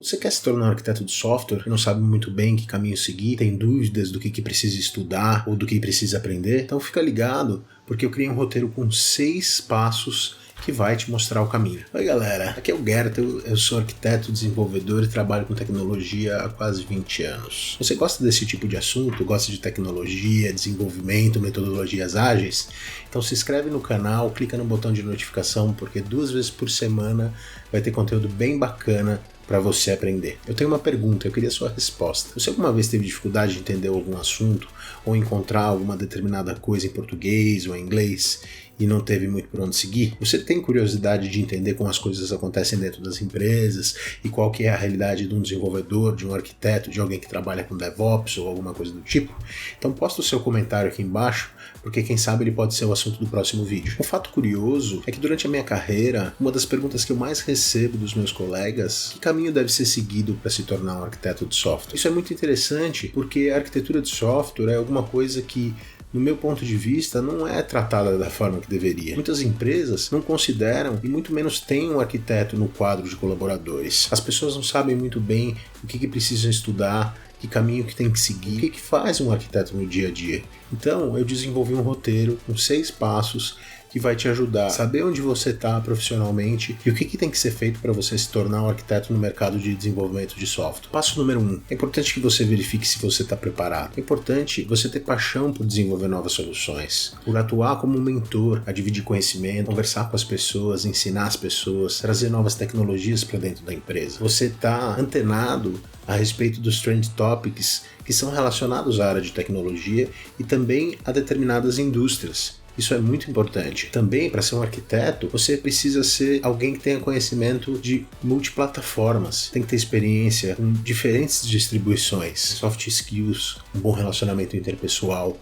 Você quer se tornar um arquiteto de software e não sabe muito bem que caminho seguir, tem dúvidas do que precisa estudar ou do que precisa aprender? Então fica ligado, porque eu criei um roteiro com 6 passos que vai te mostrar o caminho. Oi galera, aqui é o Gert, eu sou arquiteto, desenvolvedor e trabalho com tecnologia há quase 20 anos. Você gosta desse tipo de assunto? Gosta de tecnologia, desenvolvimento, metodologias ágeis? Então se inscreve no canal, clica no botão de notificação, porque 2 vezes por semana vai ter conteúdo bem bacana para você aprender. Eu tenho uma pergunta, eu queria a sua resposta. Você alguma vez teve dificuldade de entender algum assunto ou encontrar alguma determinada coisa em português ou em inglês e não teve muito por onde seguir? Você tem curiosidade de entender como as coisas acontecem dentro das empresas e qual que é a realidade de um desenvolvedor, de um arquiteto, de alguém que trabalha com DevOps ou alguma coisa do tipo? Então posta o seu comentário aqui embaixo, porque quem sabe ele pode ser o assunto do próximo vídeo. Um fato curioso é que durante a minha carreira, uma das perguntas que eu mais recebo dos meus colegas: que caminho deve ser seguido para se tornar um arquiteto de software? Isso é muito interessante, porque a arquitetura de software é alguma coisa que, no meu ponto de vista, não é tratada da forma que deveria. Muitas empresas não consideram e muito menos têm um arquiteto no quadro de colaboradores. As pessoas não sabem muito bem o que precisam estudar, que caminho que tem que seguir, o que faz um arquiteto no dia a dia. Então eu desenvolvi um roteiro com 6 passos que vai te ajudar a saber onde você está profissionalmente e o que tem que ser feito para você se tornar um arquiteto no mercado de desenvolvimento de software. Passo número 1. É importante que você verifique se você está preparado. É importante você ter paixão por desenvolver novas soluções, por atuar como um mentor, a dividir conhecimento, conversar com as pessoas, ensinar as pessoas, trazer novas tecnologias para dentro da empresa. Você está antenado a respeito dos trend topics que são relacionados à área de tecnologia e também a determinadas indústrias. Isso é muito importante. Também, para ser um arquiteto, você precisa ser alguém que tenha conhecimento de multiplataformas. Tem que ter experiência com diferentes distribuições, soft skills, um bom relacionamento interpessoal,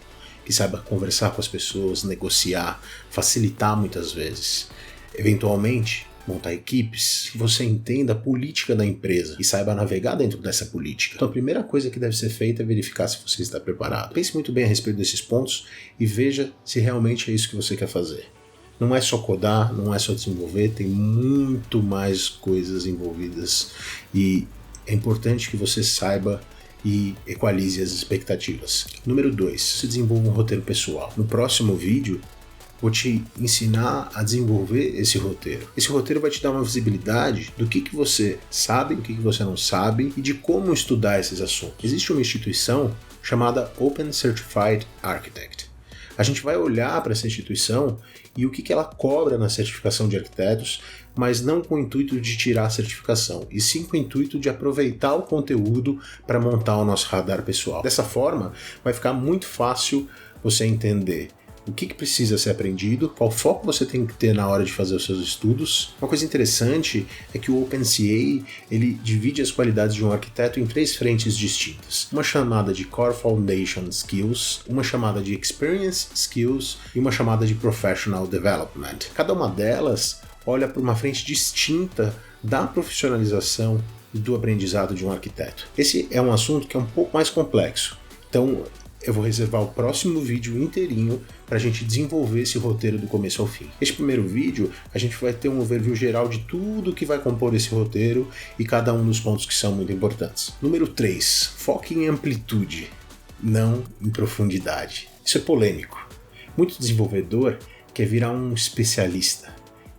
que saiba conversar com as pessoas, negociar, facilitar muitas vezes. Eventualmente, montar equipes, que você entenda a política da empresa e saiba navegar dentro dessa política. Então a primeira coisa que deve ser feita é verificar se você está preparado. Pense muito bem a respeito desses pontos e veja se realmente é isso que você quer fazer. Não é só codar, não é só desenvolver, tem muito mais coisas envolvidas e é importante que você saiba e equalize as expectativas. Número 2, você desenvolva um roteiro pessoal. No próximo vídeo, vou te ensinar a desenvolver esse roteiro. Esse roteiro vai te dar uma visibilidade do que você sabe, do que você não sabe e de como estudar esses assuntos. Existe uma instituição chamada Open Certified Architect. A gente vai olhar para essa instituição e o que ela cobra na certificação de arquitetos, mas não com o intuito de tirar a certificação, e sim com o intuito de aproveitar o conteúdo para montar o nosso radar pessoal. Dessa forma, vai ficar muito fácil você entender o que precisa ser aprendido, qual foco você tem que ter na hora de fazer os seus estudos. Uma coisa interessante é que o OpenCA ele divide as qualidades de um arquiteto em 3 frentes distintas. Uma chamada de Core Foundation Skills, uma chamada de Experience Skills e uma chamada de Professional Development. Cada uma delas olha para uma frente distinta da profissionalização e do aprendizado de um arquiteto. Esse é um assunto que é um pouco mais complexo. Então, eu vou reservar o próximo vídeo inteirinho para a gente desenvolver esse roteiro do começo ao fim. Este primeiro vídeo, a gente vai ter um overview geral de tudo que vai compor esse roteiro e cada um dos pontos que são muito importantes. Número 3, foque em amplitude, não em profundidade. Isso é polêmico. Muito desenvolvedor quer virar um especialista.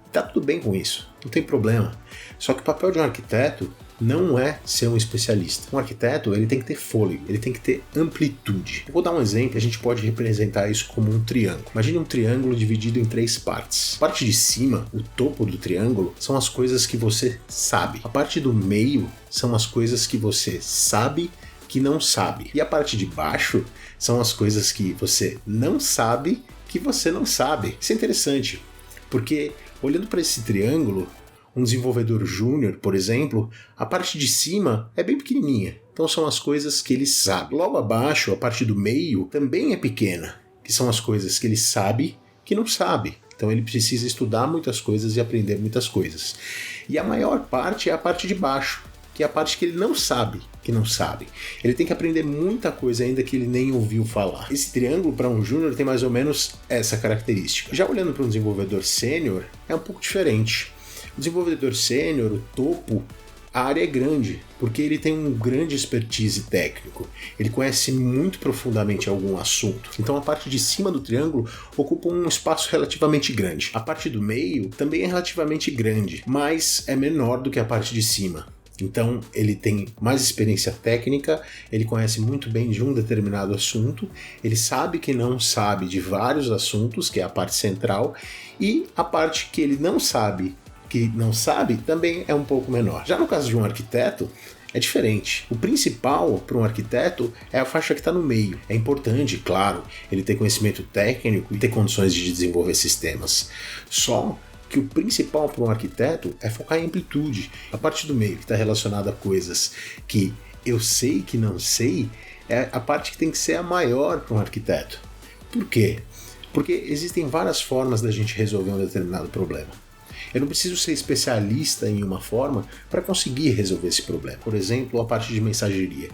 E tá tudo bem com isso, não tem problema. Só que o papel de um arquiteto não é ser um especialista. Um arquiteto ele tem que ter fôlego, ele tem que ter amplitude. Eu vou dar um exemplo, a gente pode representar isso como um triângulo. Imagine um triângulo dividido em 3 partes. A parte de cima, o topo do triângulo, são as coisas que você sabe. A parte do meio são as coisas que você sabe que não sabe. E a parte de baixo são as coisas que você não sabe que você não sabe. Isso é interessante, porque olhando para esse triângulo, um desenvolvedor júnior, por exemplo, a parte de cima é bem pequenininha. Então são as coisas que ele sabe. Logo abaixo, a parte do meio também é pequena, que são as coisas que ele sabe que não sabe. Então ele precisa estudar muitas coisas e aprender muitas coisas. E a maior parte é a parte de baixo, que é a parte que ele não sabe que não sabe. Ele tem que aprender muita coisa ainda que ele nem ouviu falar. Esse triângulo para um júnior tem mais ou menos essa característica. Já olhando para um desenvolvedor sênior, é um pouco diferente. O desenvolvedor sênior, o topo, A área é grande, porque ele tem um grande expertise técnico, ele conhece muito profundamente algum assunto. Então a parte de cima do triângulo ocupa um espaço relativamente grande. A parte do meio também é relativamente grande, mas é menor do que a parte de cima. Então ele tem mais experiência técnica, ele conhece muito bem de um determinado assunto, ele sabe que não sabe de vários assuntos, que é a parte central, e a parte que ele não sabe também é um pouco menor. Já no caso de um arquiteto, é diferente. O principal para um arquiteto é a faixa que está no meio. É importante, claro, ele ter conhecimento técnico e ter condições de desenvolver sistemas. Só que o principal para um arquiteto é focar em amplitude. A parte do meio, que está relacionada a coisas que eu sei que não sei, é a parte que tem que ser a maior para um arquiteto. Por quê? Porque existem várias formas da gente resolver um determinado problema. Eu não preciso ser especialista em uma forma para conseguir resolver esse problema. Por exemplo, a parte de mensageria.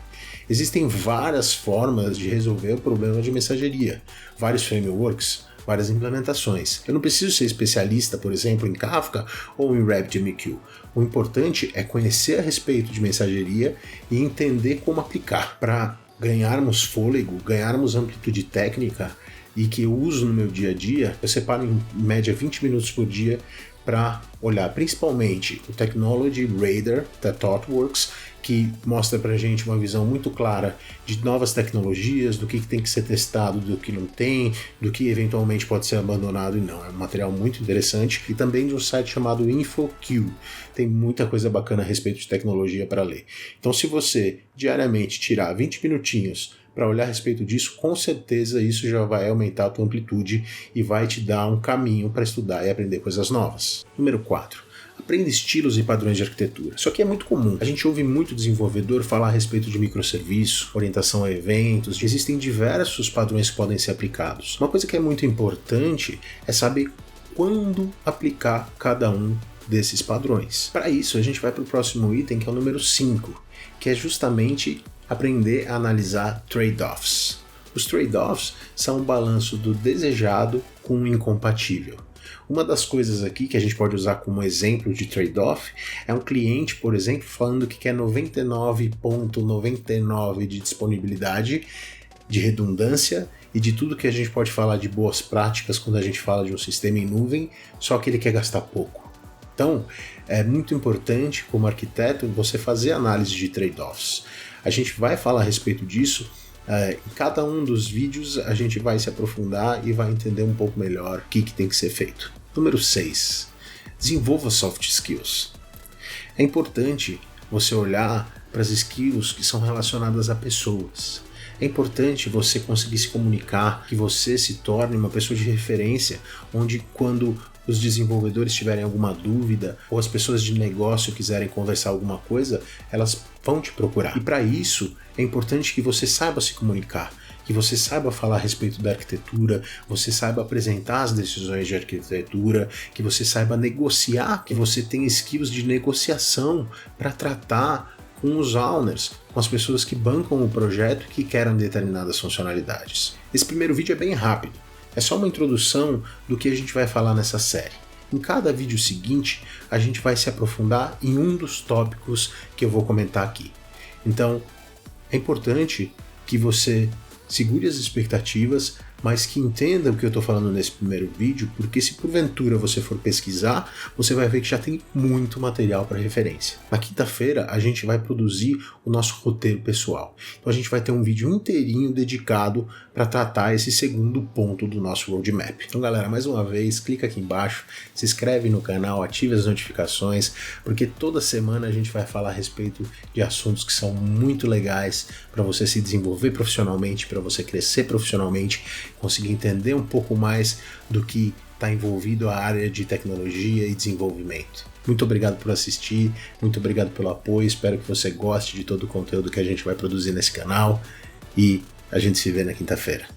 Existem várias formas de resolver o problema de mensageria, vários frameworks, várias implementações. Eu não preciso ser especialista, por exemplo, em Kafka ou em RabbitMQ. O importante é conhecer a respeito de mensageria e entender como aplicar. Para ganharmos fôlego, ganharmos amplitude técnica e que eu uso no meu dia a dia, eu separo em média 20 minutos por dia para olhar principalmente o Technology Radar da ThoughtWorks, que mostra para a gente uma visão muito clara de novas tecnologias, do que tem que ser testado, do que não tem, do que eventualmente pode ser abandonado e não. É um material muito interessante. E também de um site chamado InfoQ. Tem muita coisa bacana a respeito de tecnologia para ler. Então, se você diariamente tirar 20 minutinhos para olhar a respeito disso, com certeza isso já vai aumentar a tua amplitude e vai te dar um caminho para estudar e aprender coisas novas. Número 4. Aprenda estilos e padrões de arquitetura. Isso aqui é muito comum. A gente ouve muito desenvolvedor falar a respeito de microserviço, orientação a eventos. Existem diversos padrões que podem ser aplicados. Uma coisa que é muito importante é saber quando aplicar cada um desses padrões. Para isso, a gente vai para o próximo item, que é o número 5, que é justamente aprender a analisar trade-offs. Os trade-offs são um balanço do desejado com o incompatível. Uma das coisas aqui que a gente pode usar como exemplo de trade-off é um cliente, por exemplo, falando que quer 99,99 de disponibilidade, de redundância e de tudo que a gente pode falar de boas práticas quando a gente fala de um sistema em nuvem, só que ele quer gastar pouco. Então, é muito importante, como arquiteto, você fazer análise de trade-offs. A gente vai falar a respeito disso. Em cada um dos vídeos a gente vai se aprofundar e vai entender um pouco melhor o que tem que ser feito. Número 6. Desenvolva soft skills. É importante você olhar para as skills que são relacionadas a pessoas. É importante você conseguir se comunicar, que você se torne uma pessoa de referência, onde quando os desenvolvedores tiverem alguma dúvida ou as pessoas de negócio quiserem conversar alguma coisa, elas vão te procurar. E para isso é importante que você saiba se comunicar, que você saiba falar a respeito da arquitetura, você saiba apresentar as decisões de arquitetura, que você saiba negociar, que você tenha skills de negociação para tratar com os owners, com as pessoas que bancam o projeto e que querem determinadas funcionalidades. Esse primeiro vídeo é bem rápido. É só uma introdução do que a gente vai falar nessa série. Em cada vídeo seguinte, a gente vai se aprofundar em um dos tópicos que eu vou comentar aqui. Então, é importante que você segure as expectativas, mas que entenda o que eu estou falando nesse primeiro vídeo, porque se porventura você for pesquisar, você vai ver que já tem muito material para referência. Na quinta-feira, a gente vai produzir o nosso roteiro pessoal. Então a gente vai ter um vídeo inteirinho dedicado para tratar esse segundo ponto do nosso roadmap. Então galera, mais uma vez, clica aqui embaixo, se inscreve no canal, ative as notificações, porque toda semana a gente vai falar a respeito de assuntos que são muito legais para você se desenvolver profissionalmente, para você crescer profissionalmente, conseguir entender um pouco mais do que está envolvido a área de tecnologia e desenvolvimento. Muito obrigado por assistir, muito obrigado pelo apoio, espero que você goste de todo o conteúdo que a gente vai produzir nesse canal e a gente se vê na quinta-feira.